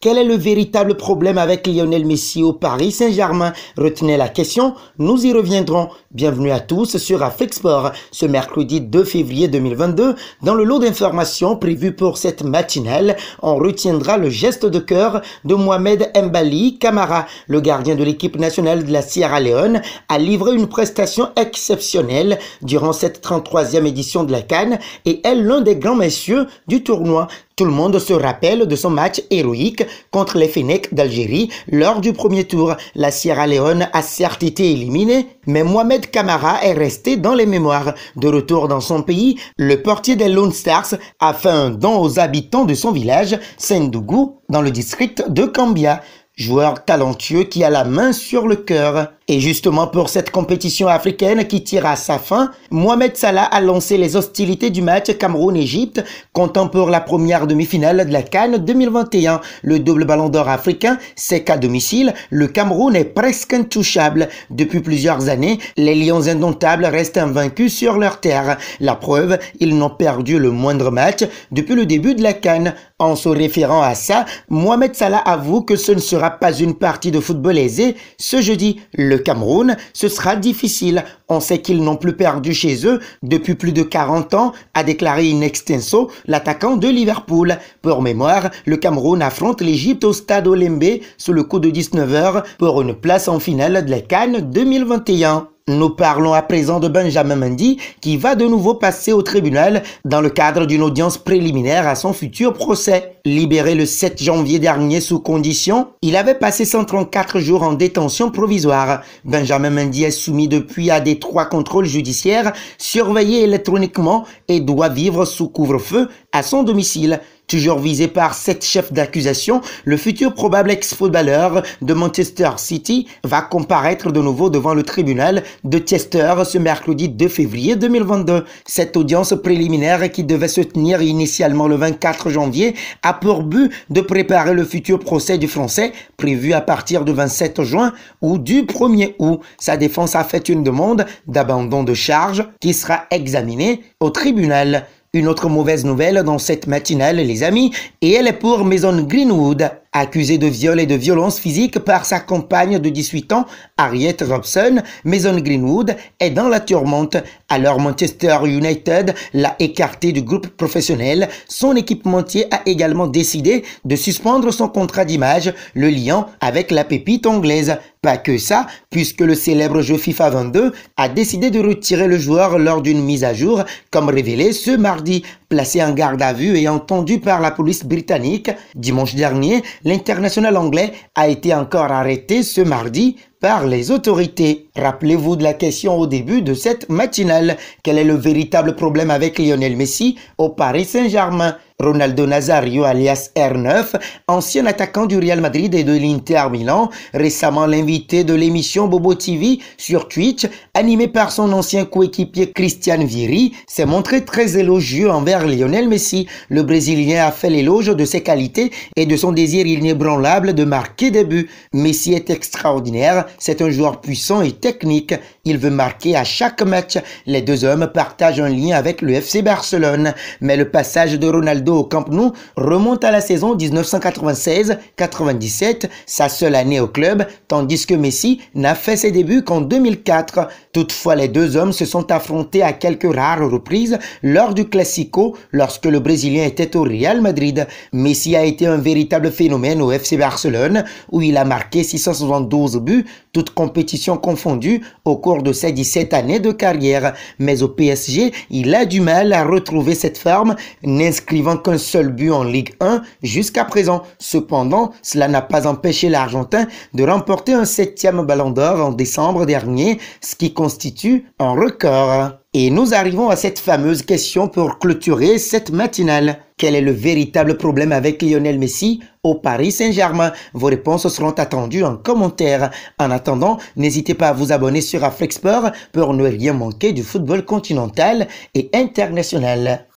Quel est le véritable problème avec Lionel Messi au Paris Saint-Germain? Retenez la question, nous y reviendrons. Bienvenue à tous sur Afrique Sport, ce mercredi 2 février 2022. Dans le lot d'informations prévues pour cette matinale, on retiendra le geste de cœur de Mohamed Mbali Camara. Le gardien de l'équipe nationale de la Sierra Leone a livré une prestation exceptionnelle durant cette 33e édition de la CAN et est l'un des grands messieurs du tournoi. Tout le monde se rappelle de son match héroïque contre les Fennecs d'Algérie lors du premier tour. La Sierra Leone a certes été éliminée, mais Mohamed Camara est resté dans les mémoires. De retour dans son pays, le portier des Lone Stars a fait un don aux habitants de son village, Sendougou, dans le district de Kambia. Joueur talentueux qui a la main sur le cœur. Et justement pour cette compétition africaine qui tire à sa fin, Mohamed Salah a lancé les hostilités du match Cameroun-Égypte, comptant pour la première demi-finale de la CAN 2021. Le double ballon d'or africain, c'est qu'à domicile, le Cameroun est presque intouchable. Depuis plusieurs années, les Lions indomptables restent invaincus sur leur terre. La preuve, ils n'ont perdu le moindre match depuis le début de la CAN. En se référant à ça, Mohamed Salah avoue que ce ne sera pas une partie de football aisée ce jeudi. Le Cameroun, ce sera difficile. On sait qu'ils n'ont plus perdu chez eux depuis plus de 40 ans, a déclaré in extenso l'attaquant de Liverpool. Pour mémoire, le Cameroun affronte l'Égypte au stade Olembe sous le coup de 19h pour une place en finale de la CAN 2021. Nous parlons à présent de Benjamin Mendy qui va de nouveau passer au tribunal dans le cadre d'une audience préliminaire à son futur procès. Libéré le 7 janvier dernier sous condition, il avait passé 134 jours en détention provisoire. Benjamin Mendy est soumis depuis à des 3 contrôles judiciaires surveillés électroniquement et doit vivre sous couvre-feu à son domicile. Toujours visé par 7 chefs d'accusation, le futur probable ex-footballeur de Manchester City va comparaître de nouveau devant le tribunal de Chester ce mercredi 2 février 2022. Cette audience préliminaire qui devait se tenir initialement le 24 janvier a pour but de préparer le futur procès du Français prévu à partir du 27 juin ou du 1er août. Sa défense a fait une demande d'abandon de charge qui sera examinée au tribunal. Une autre mauvaise nouvelle dans cette matinale, les amis, et elle est pour Mason Greenwood. Accusé de viol et de violence physique par sa compagne de 18 ans, Harriet Robson, Mason Greenwood est dans la tourmente. Alors Manchester United l'a écarté du groupe professionnel. Son équipementier a également décidé de suspendre son contrat d'image, le liant avec la pépite anglaise. Pas que ça, puisque le célèbre jeu FIFA 22 a décidé de retirer le joueur lors d'une mise à jour, comme révélé ce mardi. Placé en garde à vue et entendu par la police britannique, dimanche dernier, l'international anglais a été encore arrêté ce mardi par les autorités. Rappelez-vous de la question au début de cette matinale. Quel est le véritable problème avec Lionel Messi au Paris Saint-Germain? Ronaldo Nazario alias R9, ancien attaquant du Real Madrid et de l'Inter Milan, récemment l'invité de l'émission Bobo TV sur Twitch, animé par son ancien coéquipier Christian Vieri, s'est montré très élogieux envers Lionel Messi. Le Brésilien a fait l'éloge de ses qualités et de son désir inébranlable de marquer des buts. Messi est extraordinaire, c'est un joueur puissant et technique. Il veut marquer à chaque match. Les deux hommes partagent un lien avec le FC Barcelone. Mais le passage de Ronaldo au Camp Nou remonte à la saison 1996-97, sa seule année au club, tandis que Messi n'a fait ses débuts qu'en 2004. Toutefois, les deux hommes se sont affrontés à quelques rares reprises lors du Classico, lorsque le Brésilien était au Real Madrid. Messi a été un véritable phénomène au FC Barcelone, où il a marqué 672 buts, toutes compétitions confondues, au cours de ses 17 années de carrière. Mais au PSG, il a du mal à retrouver cette forme, n'inscrivant qu'un seul but en Ligue 1 jusqu'à présent. Cependant, cela n'a pas empêché l'Argentin de remporter un 7e ballon d'or en décembre dernier, ce qui constitue un record. Et nous arrivons à cette fameuse question pour clôturer cette matinale. Quel est le véritable problème avec Lionel Messi au Paris Saint-Germain? Vos réponses seront attendues en commentaire. En attendant, n'hésitez pas à vous abonner sur Afrique Sport pour ne rien manquer du football continental et international.